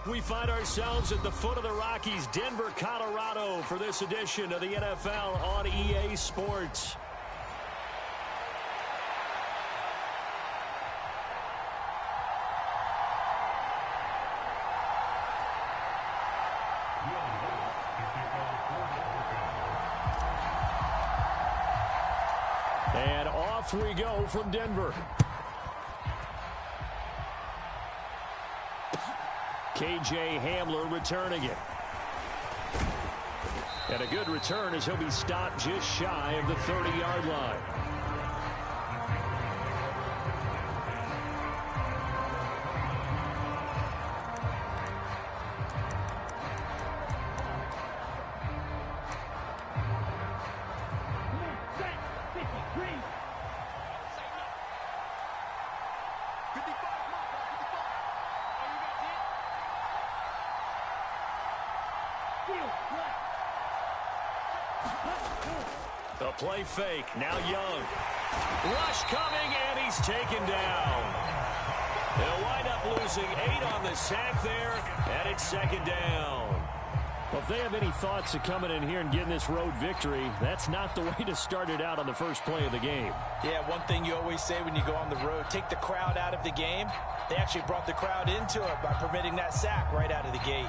We find ourselves at the foot of the Rockies, Denver, Colorado, for this edition of the NFL on EA Sports. And off we go from Denver. KJ Hamler returning it. And a good return as he'll be stopped just shy of the 30-yard line. The play fake. Now Young. Rush coming, and he's taken down. They'll wind up losing 8 on the sack there, and it's second down. Well, if they have any thoughts of coming in here and getting this road victory, that's not the way to start it out on the first play of the game. Yeah, one thing you always say when you go on the road, take the crowd out of the game. They actually brought the crowd into it by permitting that sack right out of the gate.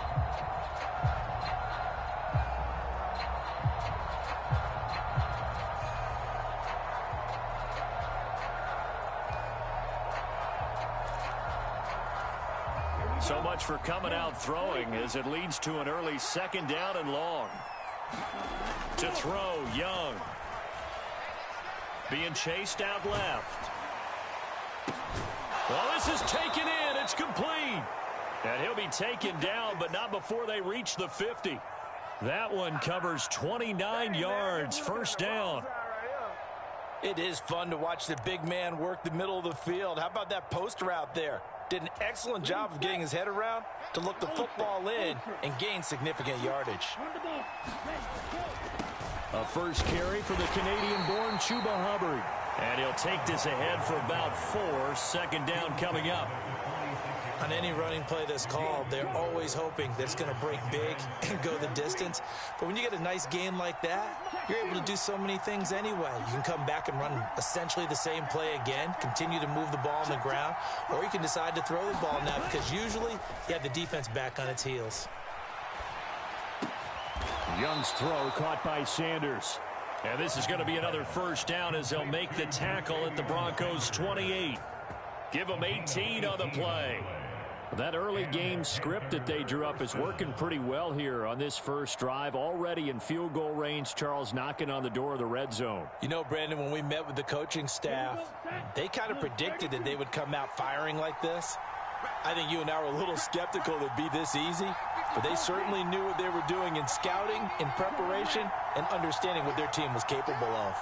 So much for coming out throwing as it leads to an early second down and long. To throw, Young. Being chased out left. Well, this is taken in. It's complete. And he'll be taken down, but not before they reach the 50. That one covers 29 yards. First down. It is fun to watch the big man work the middle of the field. How about that post route there? Did an excellent job of getting his head around to look the football in and gain significant yardage. A first carry for the Canadian-born Chuba Hubbard. And he'll take this ahead for about 4. Second down coming up. On any running play that's called, they're always hoping that it's going to break big and go the distance. But when you get a nice gain like that, you're able to do so many things anyway. You can come back and run essentially the same play again, continue to move the ball on the ground, or you can decide to throw the ball now because usually you have the defense back on its heels. Young's throw caught by Sanders. And this is going to be another first down as they'll make the tackle at the Broncos' 28. Give them 18 on the play. That early game script that they drew up is working pretty well here on this first drive. Already in field goal range, Charles, knocking on the door of the red zone. You know, Brandon, when we met with the coaching staff, they kind of predicted that they would come out firing like this. I think you and I were a little skeptical that it'd be this easy, but they certainly knew what they were doing in scouting, in preparation, and understanding what their team was capable of.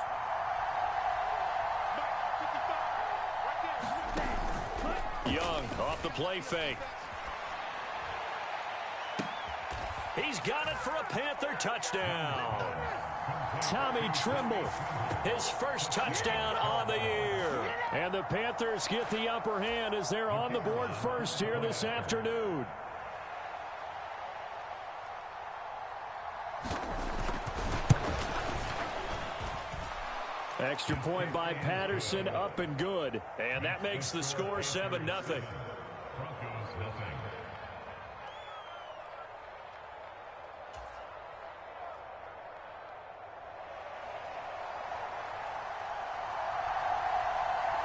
Young off the play fake. He's got it for a Panther touchdown. Tommy Tremble, his first touchdown on the year. And the Panthers get the upper hand as they're on the board first here this afternoon. Extra point by Patterson, up and good. And that makes the score 7-0.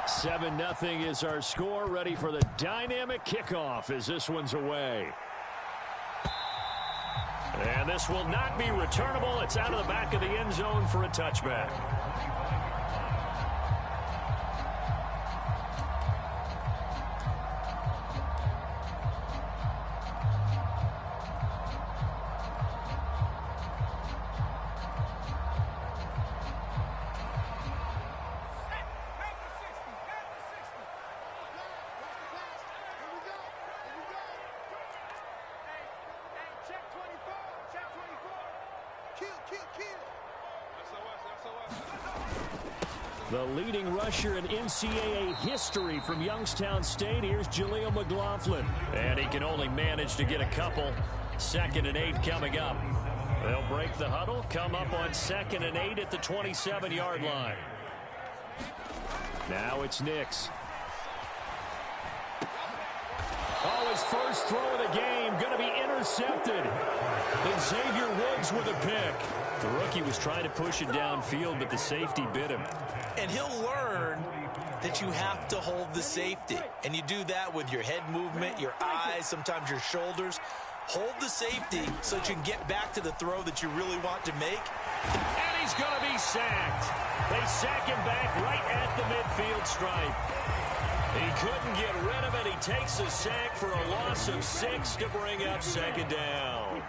Seven nothing is our score. Ready for the dynamic kickoff as this one's away. And this will not be returnable. It's out of the back of the end zone for a touchback. The leading rusher in NCAA history from Youngstown State. Here's Jaleel McLaughlin. And he can only manage to get a couple. 2nd and 8 coming up. They'll break the huddle, come up on 2nd and 8 at the 27-yard line. Now it's Nix. Oh, his first throw of the game going to be intercepted. And Xavier Woods with a pick. The rookie was trying to push it downfield, but the safety bit him. And he'll learn that you have to hold the safety. And you do that with your head movement, your eyes, sometimes your shoulders. Hold the safety so that you can get back to the throw that you really want to make. And he's going to be sacked. They sack him back right at the midfield stripe. He couldn't get rid of it. He takes a sack for a loss of 6 to bring up 2nd down.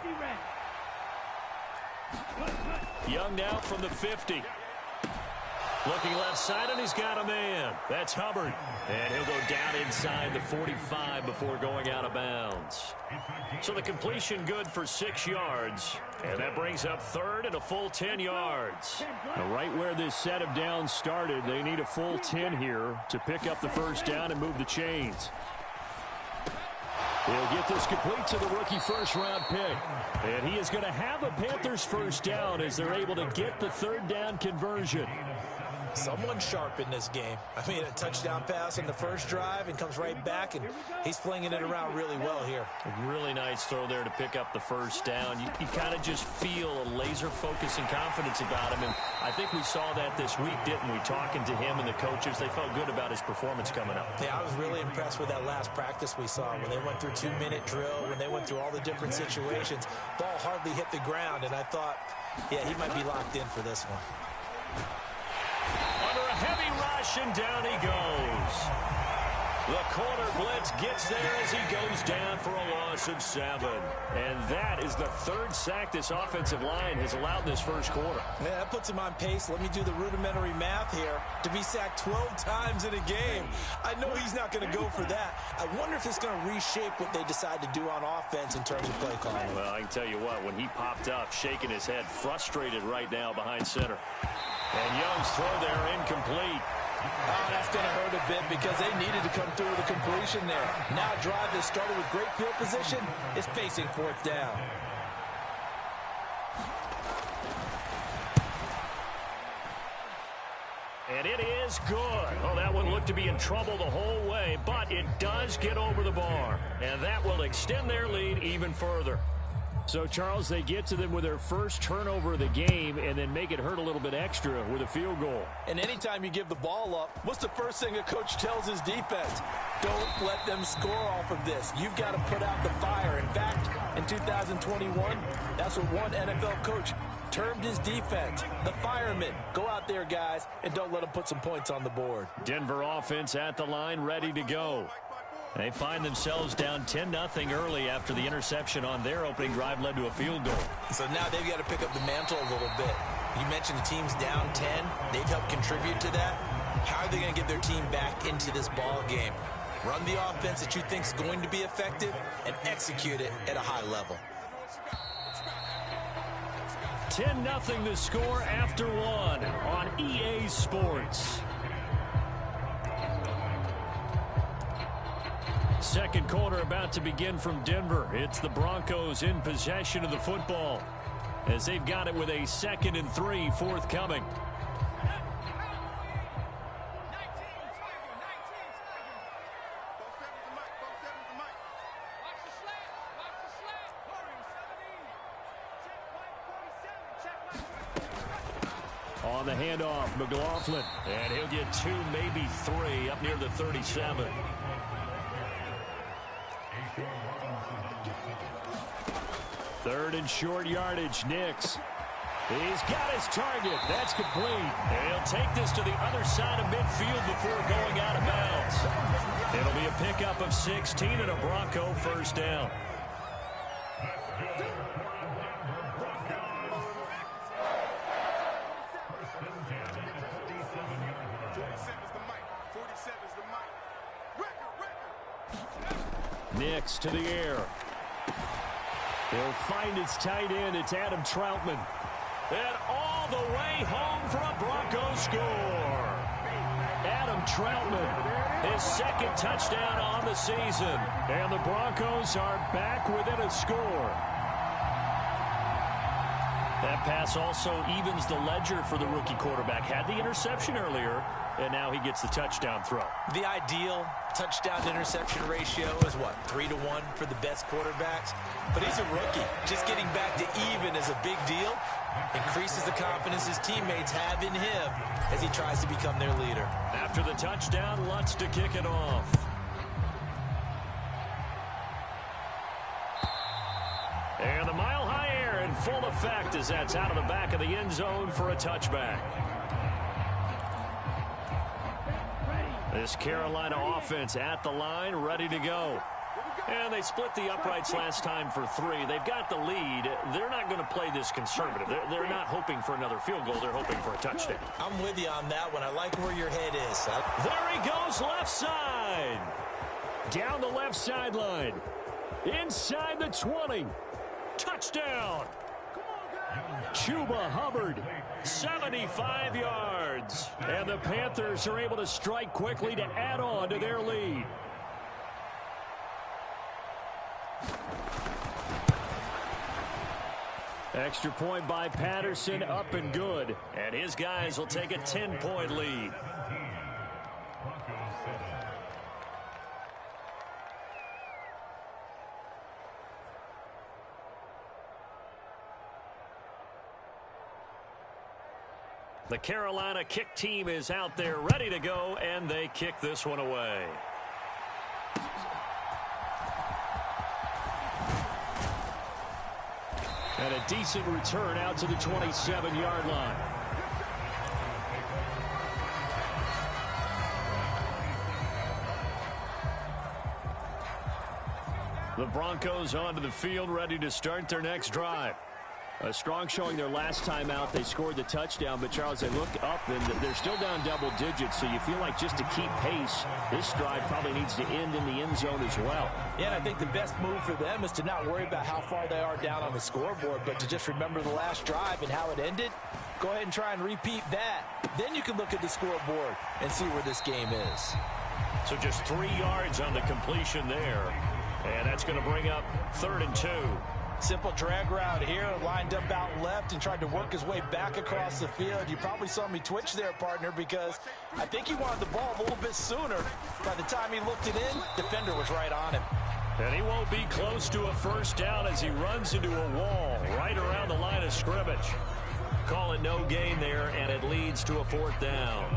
Young now from the 50. Looking left side, and he's got a man. That's Hubbard. And he'll go down inside the 45 before going out of bounds. So the completion good for 6 yards. And that brings up 3rd and a full 10 yards. Now, right where this set of downs started, they need a full 10 here to pick up the first down and move the chains. He'll get this complete to the rookie first-round pick. And he is going to have a Panthers first down as they're able to get the 3rd down conversion. Someone sharp in this game. I mean, a touchdown pass on the first drive and comes right back, and he's flinging it around really well here. A really nice throw there to pick up the first down. You kind of just feel a laser focus and confidence about him, and I think we saw that this week, didn't we? Talking to him and the coaches, they felt good about his performance coming up. Yeah, I was really impressed with that last practice we saw when they went through 2-minute drill, when they went through all the different situations. Ball hardly hit the ground, and I thought, yeah, he might be locked in for this one. Under a heavy rush, and down he goes. The corner blitz gets there as he goes down for a loss of 7. And that is the 3rd sack this offensive line has allowed this first quarter. Yeah, that puts him on pace. Let me do the rudimentary math here. To be sacked 12 times in a game, I know he's not going to go for that. I wonder if it's going to reshape what they decide to do on offense in terms of play calling. Well, I can tell you what, when he popped up, shaking his head, frustrated right now behind center. And Young's throw there incomplete. Oh, that's going to hurt a bit because they needed to come through with a completion there. Now a drive that started with great field position is facing 4th down. And it is good. Oh, that one looked to be in trouble the whole way, but it does get over the bar. And that will extend their lead even further. So, Charles, they get to them with their first turnover of the game and then make it hurt a little bit extra with a field goal. And anytime you give the ball up, what's the first thing a coach tells his defense? Don't let them score off of this. You've got to put out the fire. In fact, in 2021, that's what one NFL coach termed his defense, the firemen. Go out there, guys, and don't let them put some points on the board. Denver offense at the line, ready to go. They find themselves down 10-0 early after the interception on their opening drive led to a field goal. So now they've got to pick up the mantle a little bit. You mentioned the team's down 10. They've helped contribute to that. How are they going to get their team back into this ball game? Run the offense that you think is going to be effective and execute it at a high level. 10-0 the score after 1 on EA Sports. Second quarter about to begin from Denver. It's the Broncos in possession of the football as they've got it with a 2nd and 3 forthcoming. On the handoff, McLaughlin. And he'll get 2, maybe 3 up near the 37. Third and short yardage, Nix. He's got his target. That's complete. And he'll take this to the other side of midfield before going out of bounds. It'll be a pickup of 16 and a Bronco first down. Nix to the air. He'll find his tight end. It's Adam Troutman. And all the way home for a Broncos score. Adam Troutman, his second touchdown on the season. And the Broncos are back within a score. That pass also evens the ledger for the rookie quarterback. Had the interception earlier, and now he gets the touchdown throw. The ideal touchdown-to-interception ratio is what, 3-1 for the best quarterbacks? But he's a rookie. Just getting back to even is a big deal. Increases the confidence his teammates have in him as he tries to become their leader. After the touchdown, Lutz to kick it off. And the mile-high air in full effect as that's out of the back of the end zone for a touchback. This Carolina offense at the line, ready to go. And they split the uprights last time for 3. They've got the lead. They're not going to play this conservative. They're not hoping for another field goal. They're hoping for a touchdown. I'm with you on that one. I like where your head is. There he goes, left side. Down the left sideline. Inside the 20. Touchdown. Chuba Hubbard, 75 yards. And the Panthers are able to strike quickly to add on to their lead. Extra point by Patterson, up and good. And his guys will take a 10-point lead. The Carolina kick team is out there ready to go, and they kick this one away. And a decent return out to the 27-yard line. The Broncos onto the field, ready to start their next drive. A strong showing their last time out. They scored the touchdown, but Charles, they look up and they're still down double digits, so you feel like just to keep pace, this drive probably needs to end in the end zone as well. Yeah, and I think the best move for them is to not worry about how far they are down on the scoreboard, but to just remember the last drive and how it ended. Go ahead and try and repeat that. Then you can look at the scoreboard and see where this game is. So just 3 yards on the completion there, and that's going to bring up 3rd and 2. Simple drag route here, lined up out left and tried to work his way back across the field. You probably saw me twitch there, partner, because I think he wanted the ball a little bit sooner. By the time he looked it in, defender was right on him. And he won't be close to a first down as he runs into a wall right around the line of scrimmage. Call it no gain there, and it leads to a 4th down.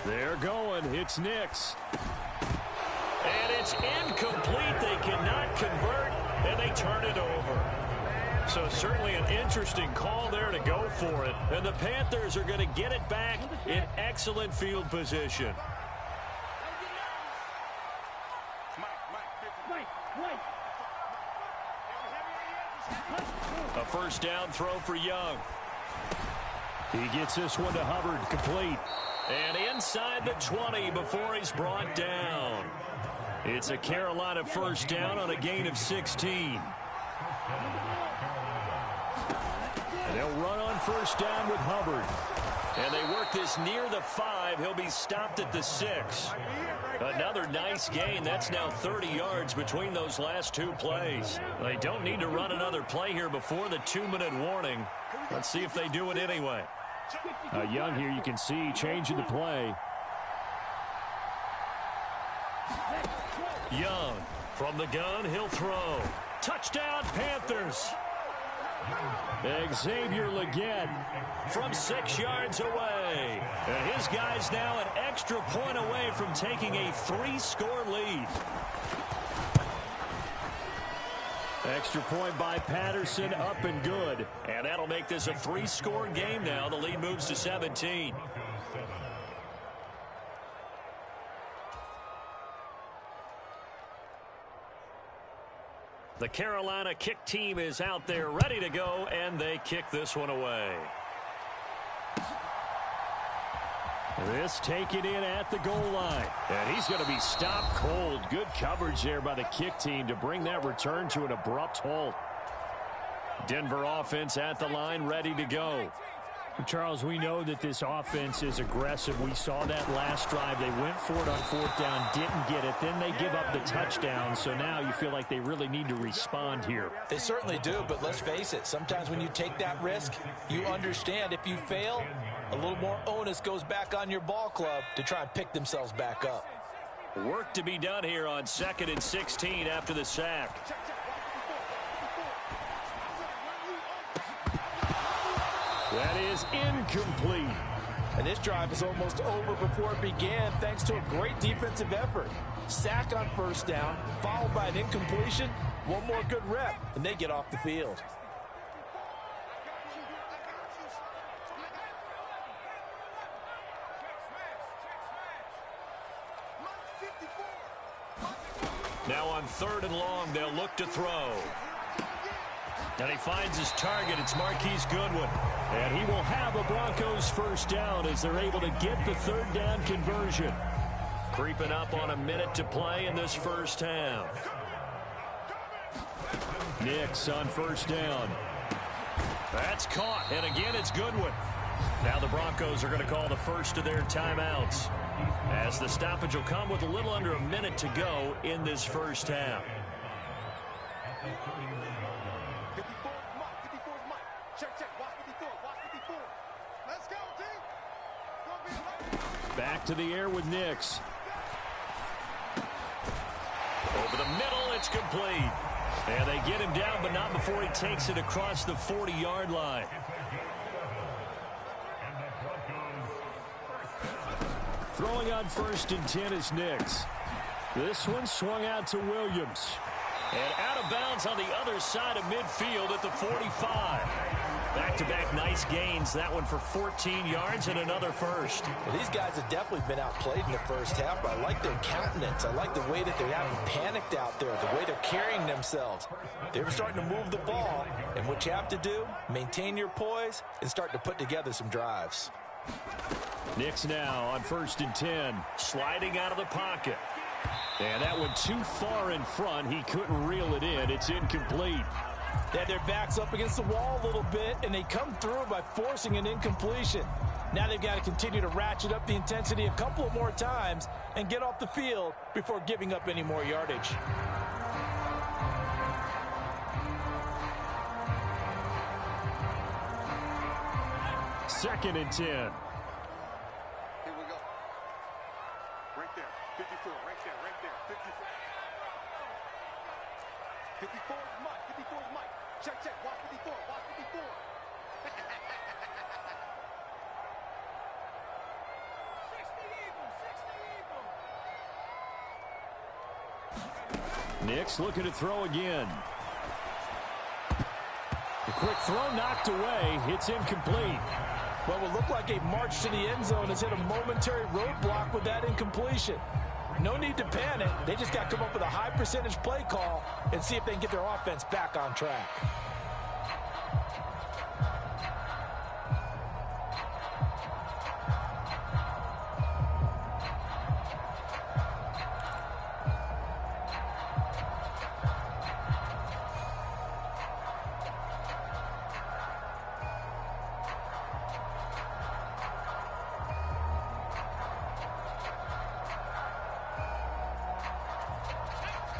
They're going. It's Nix. And it's incomplete. They cannot convert, and they turn it over. So certainly an interesting call there to go for it. And the Panthers are going to get it back in excellent field position. A first down throw for Young. He gets this one to Hubbard, complete. And inside the 20 before he's brought down. It's a Carolina first down on a gain of 16. And they'll run on first down with Hubbard. And they work this near the 5. He'll be stopped at the 6. Another nice gain. That's now 30 yards between those last 2 plays. They don't need to run another play here before the 2-minute warning. Let's see if they do it anyway. Young here, you can see changing the play. Young from the gun, he'll throw. Touchdown, Panthers. Xavier Legette from 6 yards away. And his guy's now an extra point away from taking a 3-score lead. Extra point by Patterson, up and good. And that'll make this a 3-score game now. The lead moves to 17. The Carolina kick team is out there ready to go, and they kick this one away. This taken in at the goal line. And he's going to be stopped cold. Good coverage there by the kick team to bring that return to an abrupt halt. Denver offense at the line, ready to go. Charles, we know that this offense is aggressive. We saw that last drive. They went for it on 4th down, didn't get it. Then they give up the touchdown. So now you feel like they really need to respond here. They certainly do, but let's face it. Sometimes when you take that risk, you understand if you fail, a little more onus goes back on your ball club to try and pick themselves back up. Work to be done here on 2nd and 16 after the sack. That is incomplete. And this drive is almost over before it began thanks to a great defensive effort. Sack on 1st down, followed by an incompletion. One more good rep, and they get off the field. Now on 3rd and long, they'll look to throw. And he finds his target. It's Marquise Goodwin. And he will have a Broncos first down as they're able to get the 3rd down conversion. Creeping up on a minute to play in this first half. Nix on 1st down. That's caught. And again, it's Goodwin. Now the Broncos are going to call the first of their timeouts, as the stoppage will come with a little under a minute to go in this first half. Back to the air with Nix. Over the middle, it's complete. And they get him down, but not before he takes it across the 40-yard line. Throwing on 1st and 10 is Nix. This one swung out to Williams. And out of bounds on the other side of midfield at the 45. Back-to-back nice gains. That one for 14 yards and another first. Well, these guys have definitely been outplayed in the first half, but I like their countenance. I like the way that they haven't panicked out there, the way they're carrying themselves. They're starting to move the ball, and what you have to do, maintain your poise and start to put together some drives. Nix now on 1st and 10, sliding out of the pocket. And that one too far in front. He couldn't reel it in. It's incomplete. They had their backs up against the wall a little bit, and they come through by forcing an incompletion. Now they've got to continue to ratchet up the intensity a couple of more times and get off the field before giving up any more yardage. Second and 10. Here we go. Right there. 54. Right there. Right there. 54. 54 is Mike. 54 is Mike. Check, check. Watch 54. Watch 54. 60 Eagles. Nix looking to throw again. The quick throw knocked away. It's incomplete. What would look like a march to the end zone has hit a momentary roadblock with that incompletion. No need to panic. They just got to come up with a high percentage play call and see if they can get their offense back on track.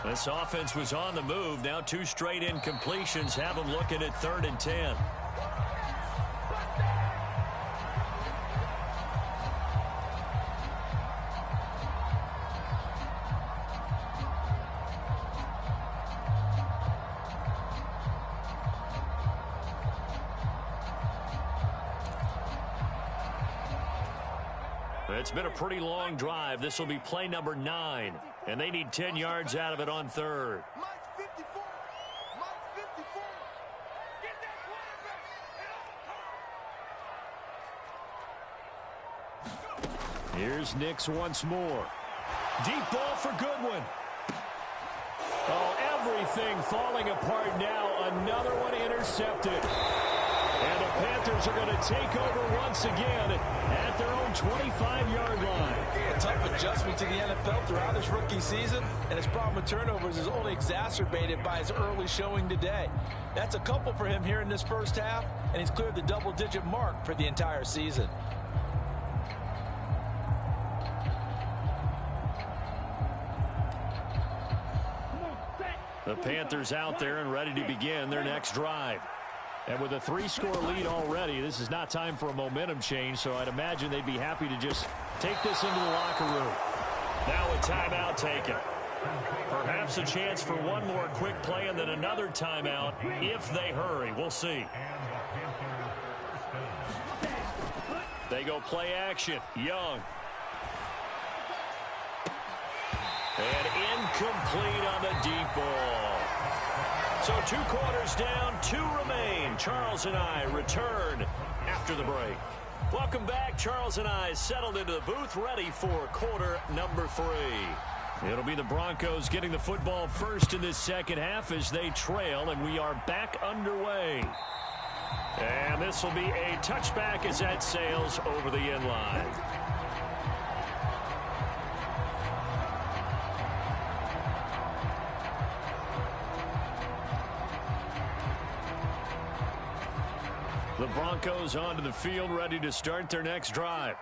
This offense was on the move. Now 2 straight incompletions have them looking at 3rd and 10. It's been a pretty long drive. This will be play number 9, and they need 10 yards out of it on 3rd. Here's Nix once more. Deep ball for Goodwin. Oh, everything falling apart now. Another one intercepted. And the Panthers are going to take over once again at their own 25-yard line. A tough adjustment to the NFL throughout his rookie season, and his problem with turnovers is only exacerbated by his early showing today. That's a couple for him here in this first half, and he's cleared the double-digit mark for the entire season. The Panthers out there and ready to begin their next drive. And with a 3-score lead already, this is not time for a momentum change, so I'd imagine they'd be happy to just take this into the locker room. Now a timeout taken. Perhaps a chance for one more quick play and then another timeout if they hurry. We'll see. They go play action. Young. And incomplete on the deep ball. So 2 quarters down, 2 remain. Charles and I return after the break. Welcome back. Charles and I settled into the booth, ready for quarter number 3. It'll be the Broncos getting the football first in this second half as they trail, and we are back underway. And this will be a touchback as that sails over the end line. The Broncos onto the field, ready to start their next drive.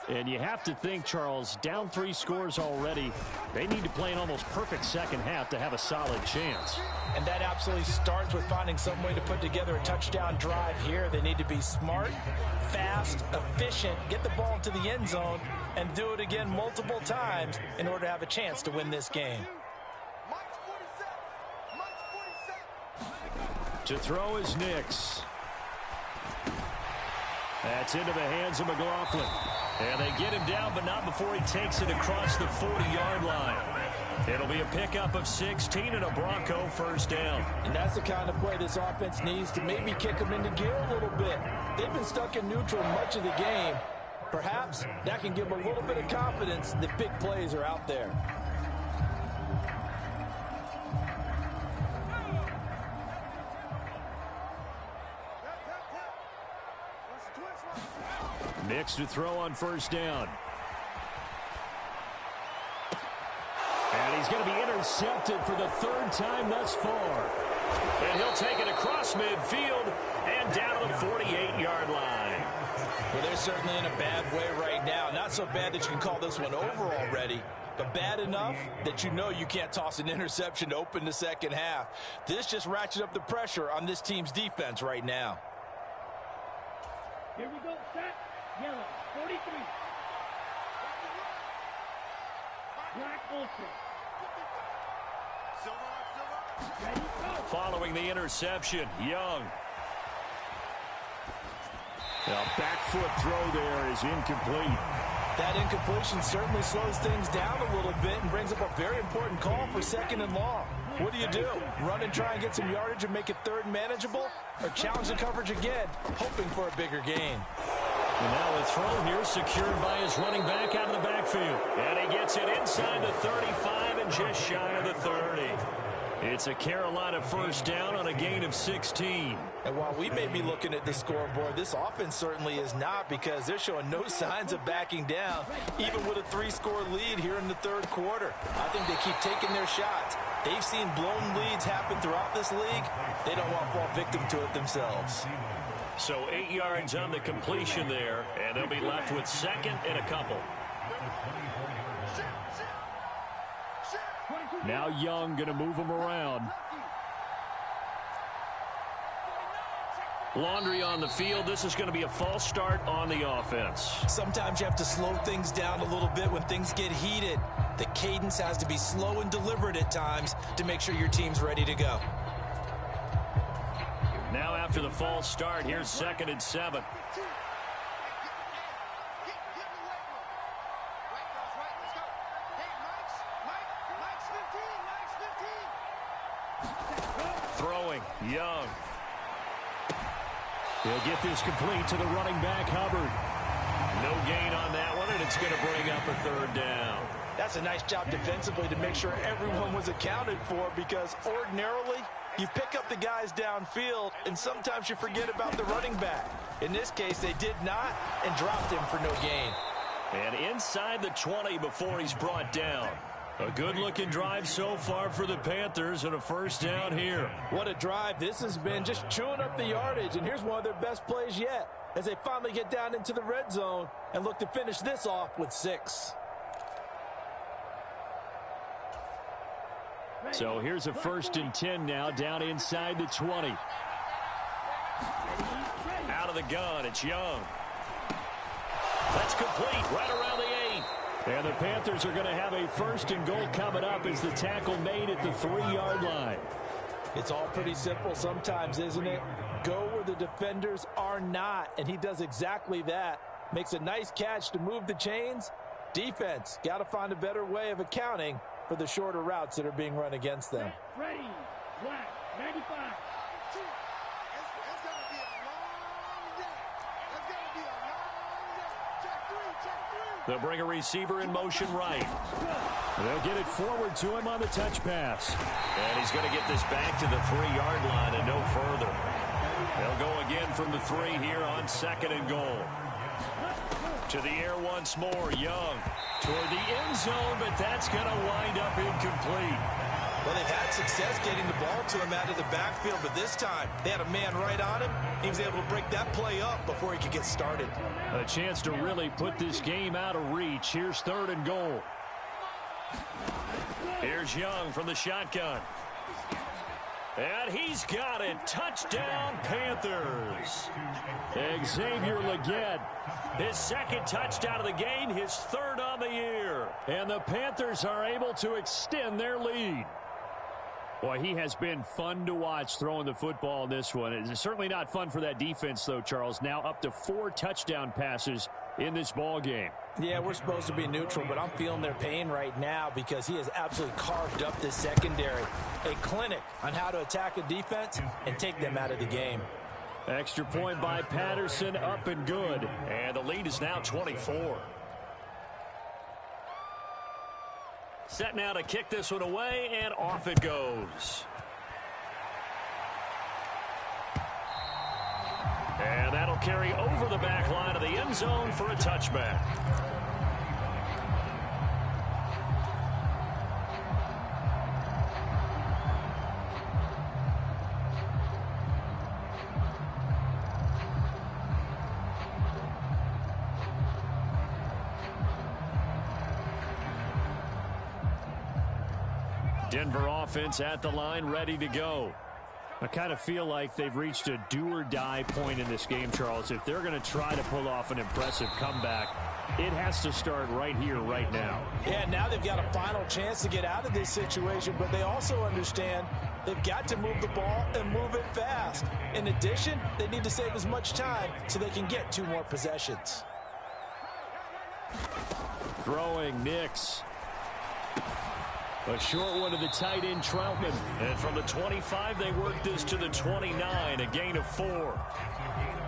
And you have to think, Charles, down 3 scores already, they need to play an almost perfect second half to have a solid chance. And that absolutely starts with finding some way to put together a touchdown drive here. They need to be smart, fast, efficient, get the ball into the end zone, and do it again multiple times in order to have a chance to win this game. To throw is Nix. That's into the hands of McLaughlin. And they get him down, but not before he takes it across the 40-yard line. It'll be a pickup of 16 and a Bronco first down. And that's the kind of play this offense needs to maybe kick them into gear a little bit. They've been stuck in neutral much of the game. Perhaps that can give them a little bit of confidence that big plays are out there. Nix to throw on first down. And he's going to be intercepted for the 3rd time thus far. And he'll take it across midfield and down to the 48-yard line. Well, they're certainly in a bad way right now. Not so bad that you can call this one over already, but bad enough that you know you can't toss an interception to open the second half. This just ratchets up the pressure on this team's defense right now. Here we go, set, yellow, 43. Black ultra. Ready, go. Following the interception, Young. The back foot throw there is incomplete. That incompletion certainly slows things down a little bit and brings up a very important call for 2nd and long. What do? Run and try and get some yardage and make it 3rd manageable? Or challenge the coverage again, hoping for a bigger gain? And now the throw here secured by his running back out of the backfield. And he gets it inside the 35 and just shy of the 30. It's a Carolina first down on a gain of 16. And while we may be looking at the scoreboard, this offense certainly is not, because they're showing no signs of backing down, even with a 3-score lead here in the 3rd quarter. I think they keep taking their shots. They've seen blown leads happen throughout this league. They don't want to fall victim to it themselves. So 8 yards on the completion there, and they'll be left with 2nd and a couple. 22 Now Young going to move him around. Laundry on the field. This is going to be a false start on the offense. Sometimes you have to slow things down a little bit when things get heated. The cadence has to be slow and deliberate at times to make sure your team's ready to go. Now after the false start, here's 2nd and 7. Throwing, Young. He'll get this complete to the running back, Hubbard. No gain on that one, and it's going to bring up a 3rd down. That's a nice job defensively to make sure everyone was accounted for, because ordinarily you pick up the guys downfield and sometimes you forget about the running back. In this case, they did not and dropped him for no gain. And inside the 20 before he's brought down. A good-looking drive so far for the Panthers, and a 1st down here. What a drive this has been, just chewing up the yardage, and here's one of their best plays yet as they finally get down into the red zone and look to finish this off with 6. So here's a 1st and 10 now, down inside the 20. Out of the gun, it's Young. That's complete, right around the 8. And the Panthers are going to have a 1st and goal coming up as the tackle made at the 3-yard line. It's all pretty simple sometimes, isn't it? Go where the defenders are not, and he does exactly that. Makes a nice catch to move the chains. Defense got to find a better way of accounting for the shorter routes that are being run against them. Ready, black, 95. They'll bring a receiver in motion right. They'll get it forward to him on the touch pass. And he's going to get this back to the 3-yard line and no further. They'll go again from the 3 here on 2nd and goal. To the air once more, Young toward the end zone, but that's going to wind up incomplete. Well, they've had success getting the ball to him out of the backfield, but this time they had a man right on him. He was able to break that play up before he could get started. A chance to really put this game out of reach. Here's 3rd and goal. Here's Young from the shotgun. And he's got it. Touchdown, Panthers. Xavier Legette. His 2nd touchdown of the game, his 3rd on the year. And the Panthers are able to extend their lead. Boy, he has been fun to watch throwing the football in this one. It's certainly not fun for that defense, though, Charles. Now up to 4 touchdown passes in this ball game. Yeah, we're supposed to be neutral, but I'm feeling their pain right now because he has absolutely carved up this secondary. A clinic on how to attack a defense and take them out of the game. Extra point by Patterson, up and good. And the lead is now 24. Set now to kick this one away, and off it goes. And that'll carry over the back line of the end zone for a touchback. Denver offense at the line, ready to go. I kind of feel like they've reached a do-or-die point in this game, Charles. If they're going to try to pull off an impressive comeback, it has to start right here, right now. Yeah, now they've got a final chance to get out of this situation, but they also understand they've got to move the ball and move it fast. In addition, they need to save as much time so they can get 2 more possessions. Throwing, Nix. A short one to the tight end, Troutman. And from the 25, they work this to the 29, a gain of 4.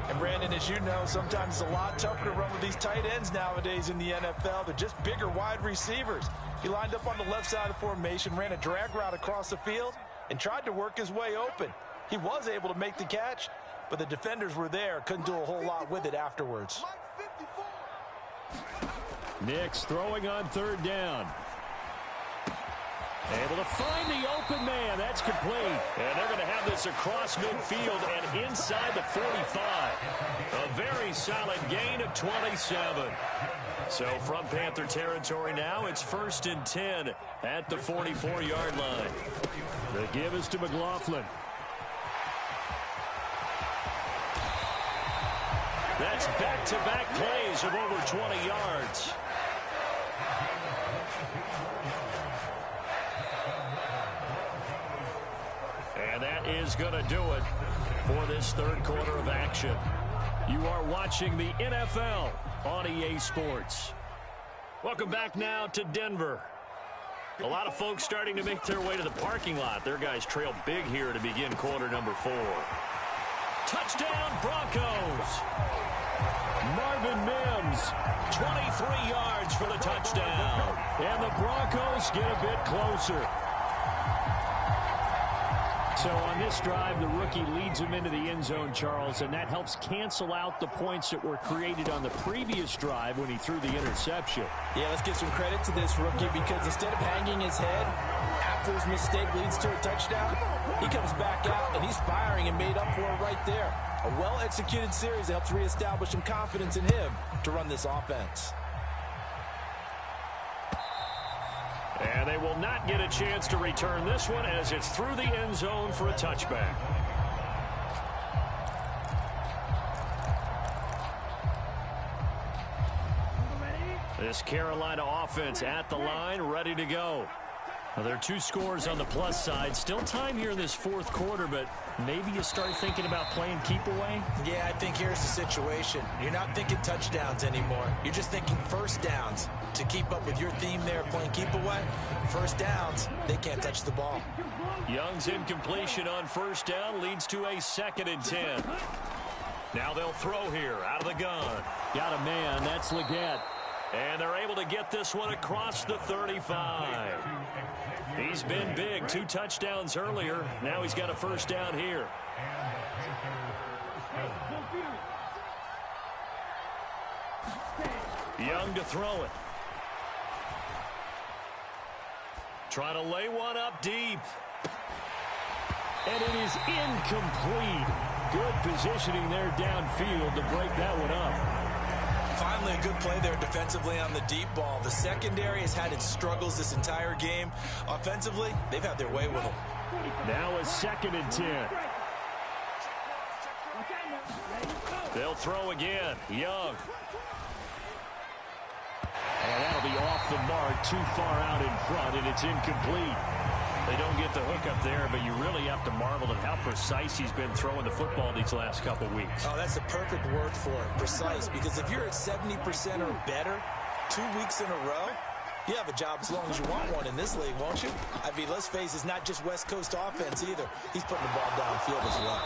And Brandon, as you know, sometimes it's a lot tougher to run with these tight ends nowadays in the NFL. They're just bigger wide receivers. He lined up on the left side of the formation, ran a drag route across the field, and tried to work his way open. He was able to make the catch, but the defenders were there, couldn't do a whole lot with it afterwards. Nix throwing on 3rd down. Able to find the open man. That's complete. And they're going to have this across midfield and inside the 45. A very solid gain of 27. So from Panther territory now, it's 1st and 10 at the 44-yard line. The give is to McLaughlin. That's back-to-back plays of over 20 yards. And that is going to do it for this third quarter of action. You are watching the NFL on EA Sports. Welcome back now to Denver. A lot of folks starting to make their way to the parking lot. Their guys trail big here to begin quarter number 4. Touchdown, Broncos. Marvin Mims, 23 yards for the touchdown. and the Broncos get a bit closer. So on this drive, the rookie leads him into the end zone, Charles, and that helps cancel out the points that were created on the previous drive when he threw the interception. Yeah, let's give some credit to this rookie, because instead of hanging his head after his mistake leads to a touchdown, he comes back out and he's firing and made up for it right there. A well-executed series that helps reestablish some confidence in him to run this offense. And they will not get a chance to return this one as it's through the end zone for a touchback. This Carolina offense at the line, ready to go. Now, there are 2 scores on the plus side. Still time here in this fourth quarter, but maybe you start thinking about playing keep away? Yeah, I think here's the situation. You're not thinking touchdowns anymore. You're just thinking first downs. To keep up with your theme there, playing keep away, first downs, they can't touch the ball. Young's incompletion on first down leads to a 2nd and 10. Now they'll throw here out of the gun. Got a man. That's Leggett. And they're able to get this one across the 35. He's been big. 2 touchdowns earlier. Now he's got a first down here. Young to throw it. Trying to lay one up deep. And it is incomplete. Good positioning there downfield to break that one up. Finally, a good play there defensively on the deep ball. The secondary has had its struggles this entire game. Offensively, they've had their way with them. Now a 2nd and 10. They'll throw again. Young. And that'll be off the mark, too far out in front, and it's incomplete. They don't get the hook up there, but you really have to marvel at how precise he's been throwing the football these last couple weeks. Oh, that's the perfect word for it, precise, because if you're at 70% or better 2 weeks in a row, you have a job as long as you want one in this league, won't you? I mean, let's face it, it's not just West Coast offense either. He's putting the ball downfield as well.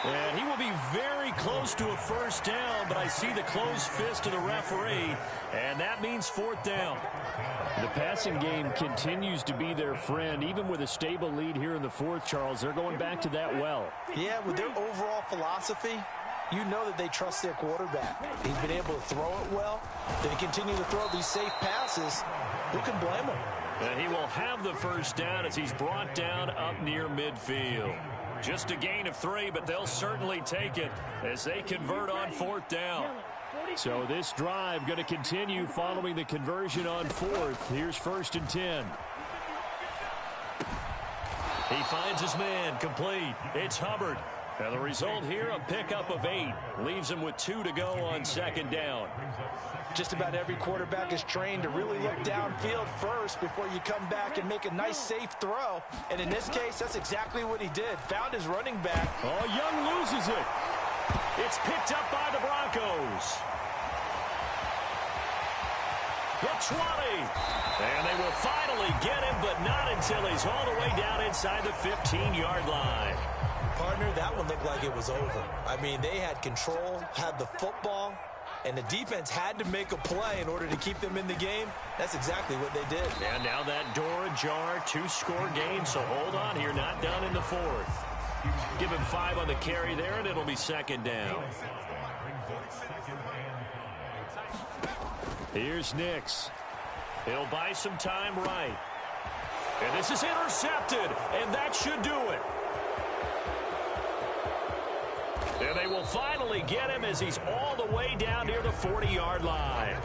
And he will be very close to a first down, but I see the closed fist of the referee, and that means 4th down. The passing game continues to be their friend. Even with a stable lead here in the 4th, Charles, they're going back to that well. Yeah, with their overall philosophy, you know that they trust their quarterback. He's been able to throw it well. They continue to throw these safe passes. Who can blame him? And he will have the first down as he's brought down up near midfield. Just a gain of 3, but they'll certainly take it as they convert on 4th down. So this drive going to continue following the conversion on 4th. Here's 1st and 10. He finds his man, complete. It's Hubbard. And the result here, a pickup of 8. Leaves him with 2 to go on 2nd down. Just about every quarterback is trained to really look downfield first before you come back and make a nice, safe throw. And in this case, that's exactly what he did. Found his running back. Oh, Young loses it. It's picked up by the Broncos. The 20. And they will finally get him, but not until he's all the way down inside the 15-yard line. Partner, that one looked like it was over. I mean, they had control, had the football, and the defense had to make a play in order to keep them in the game. That's exactly what they did. And now that door ajar, 2-score game, so hold on here, not done in the 4th. Give him 5 on the carry there, and it'll be 2nd down. Here's Nix. He'll buy some time right. And this is intercepted, and that should do it. And they will finally get him as he's all the way down near the 40-yard line.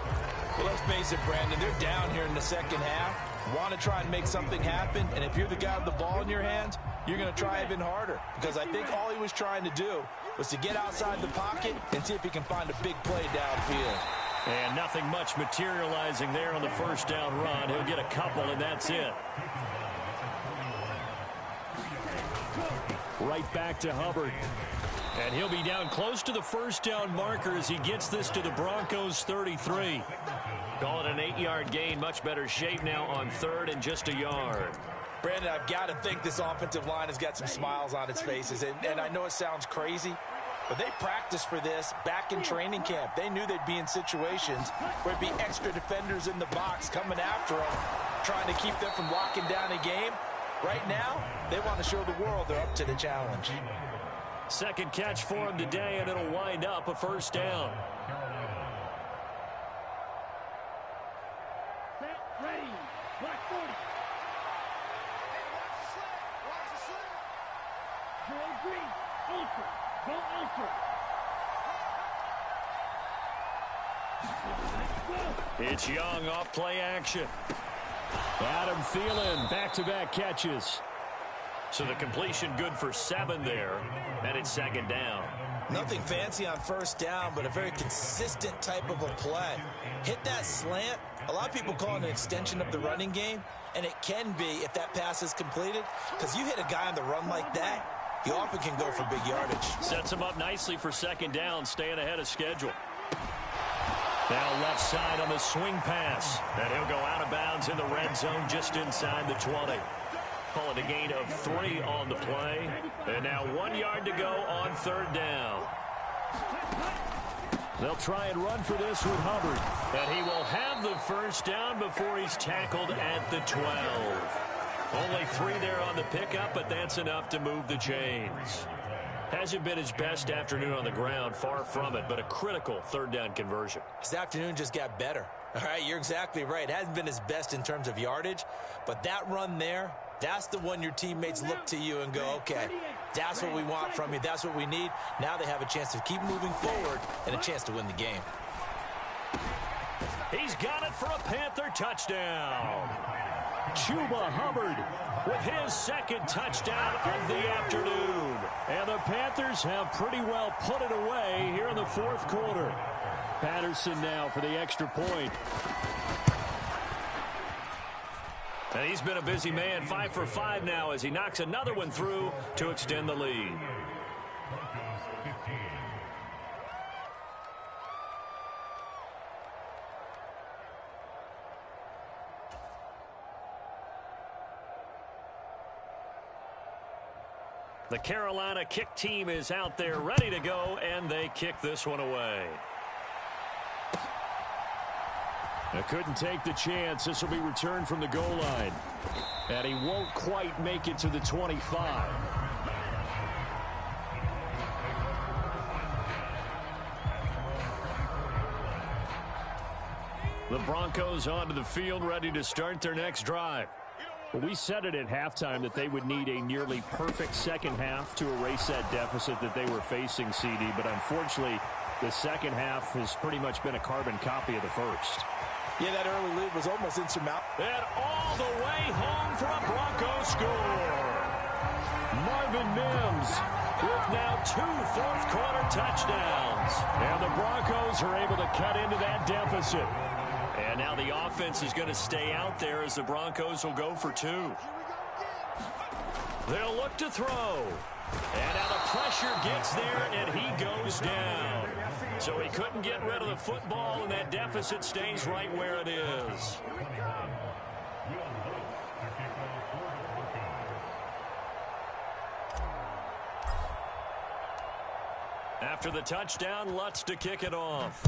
Well, let's face it, Brandon, they're down here in the second half. Want to try and make something happen, and if you're the guy with the ball in your hands, you're going to try even harder, because I think all he was trying to do was to get outside the pocket and see if he can find a big play downfield. And nothing much materializing there on the first down run. He'll get a couple, and that's it. Right back to Hubbard. And he'll be down close to the first down marker as he gets this to the Broncos 33. Call it an 8-yard gain. Much better shape now on third and just a yard. Brandon, I've got to think this offensive line has got some smiles on its faces. And I know it sounds crazy, but they practiced for this back in training camp. They knew they'd be in situations where it'd be extra defenders in the box coming after them, trying to keep them from locking down a game. Right now, they want to show the world they're up to the challenge. Second catch for him today, and it'll wind up a first down. Set, ready, black 40. Joel Green, ultra, go ultra. It's Young off play action. Adam Thielen, back-to-back catches. So the completion good for 7 there, and it's second down. Nothing fancy on first down, but a very consistent type of a play. Hit that slant. A lot of people call it an extension of the running game, and it can be if that pass is completed, because you hit a guy on the run like that, he often can go for big yardage. Sets him up nicely for second down, staying ahead of schedule. Now left side on the swing pass, and he'll go out of bounds in the red zone just inside the 20. Call it a gain of 3 on the play. And now 1 yard to go on third down. They'll try and run for this with Hubbard. And he will have the first down before he's tackled at the 12. Only 3 there on the pickup, but that's enough to move the chains. Hasn't been his best afternoon on the ground, far from it, but a critical third down conversion. His afternoon just got better. All right, you're exactly right. It hasn't been his best in terms of yardage, but that run there, that's the one your teammates look to you and go, okay, that's what we want from you. That's what we need. Now they have a chance to keep moving forward and a chance to win the game. He's got it for a Panther touchdown. Chuba Hubbard with his second touchdown of the afternoon. And the Panthers have pretty well put it away here in the fourth quarter. Patterson now for the extra point. And he's been a busy man, 5 for 5 now as he knocks another one through to extend the lead. The Carolina kick team is out there ready to go, and they kick this one away. They couldn't take the chance. This will be returned from the goal line. And he won't quite make it to the 25. The Broncos onto the field, ready to start their next drive. We said it at halftime that they would need a nearly perfect second half to erase that deficit that they were facing, CD. But unfortunately, the second half has pretty much been a carbon copy of the first. Yeah, that early lead was almost insurmountable. And all the way home for a Bronco score. Marvin Mims with now 2 fourth-quarter touchdowns. And the Broncos are able to cut into that deficit. And now the offense is going to stay out there as the Broncos will go for 2. They'll look to throw. And now the pressure gets there, and he goes down. So he couldn't get rid of the football, and that deficit stays right where it is. After the touchdown, Lutz to kick it off.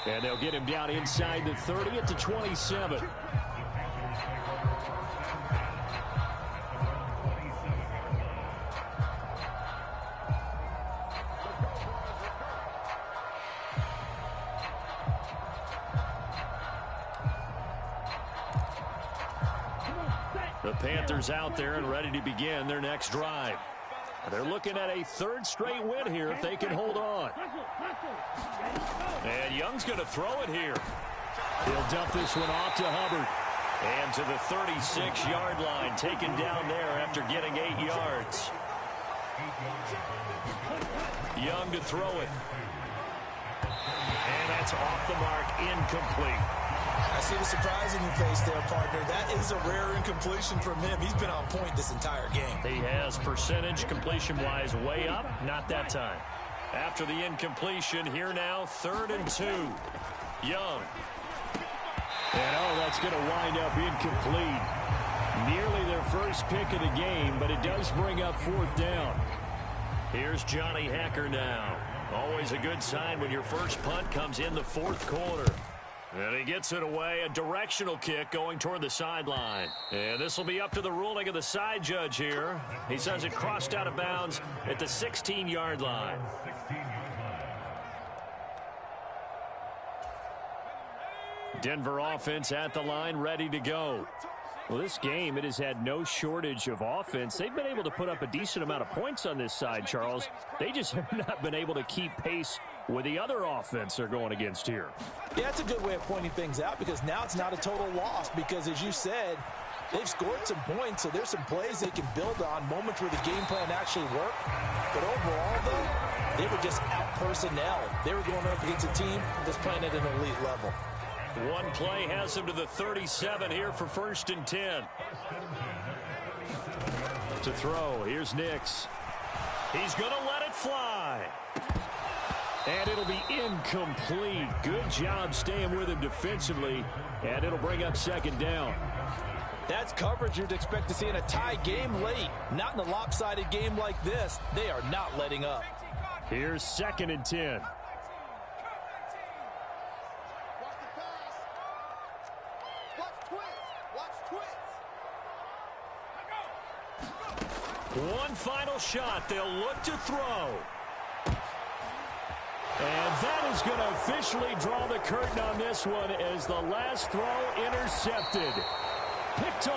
And they'll get him down inside the 30 at the 27. The Panthers out there and ready to begin their next drive. They're looking at a third straight win here if they can hold on. And Young's going to throw it here. He'll dump this one off to Hubbard. And to the 36-yard line, taken down there after getting 8 yards. Young to throw it. And that's off the mark, incomplete. I see the surprise in your face there, partner. That is a rare incompletion from him. He's been on point this entire game. He has percentage completion-wise way up. Not that time. After the incompletion, here now, 3rd and 2. Young. And that's going to wind up incomplete. Nearly their first pick of the game, but it does bring up 4th down. Here's Johnny Hekker now. Always a good sign when your first punt comes in the 4th quarter. And he gets it away, a directional kick going toward the sideline. And this will be up to the ruling of the side judge here. He says it crossed out of bounds at the 16-yard line. Denver offense at the line, ready to go. Well, this game, it has had no shortage of offense. They've been able to put up a decent amount of points on this side, Charles. They just have not been able to keep pace with the other offense they're going against here. Yeah, that's a good way of pointing things out because now it's not a total loss because, as you said, they've scored some points, so there's some plays they can build on, moments where the game plan actually worked. But overall, though, they were just out-personnel. They were going up against a team that's playing at an elite level. One play has him to the 37 here for 1st and 10. To throw, here's Nix. He's going to let it fly. And it'll be incomplete. Good job staying with him defensively, and it'll bring up 2nd down. That's coverage you'd expect to see in a tie game late. Not in a lopsided game like this. They are not letting up. Here's 2nd and 10. One final shot. They'll look to throw. And that is going to officially draw the curtain on this one as the last throw intercepted. Picked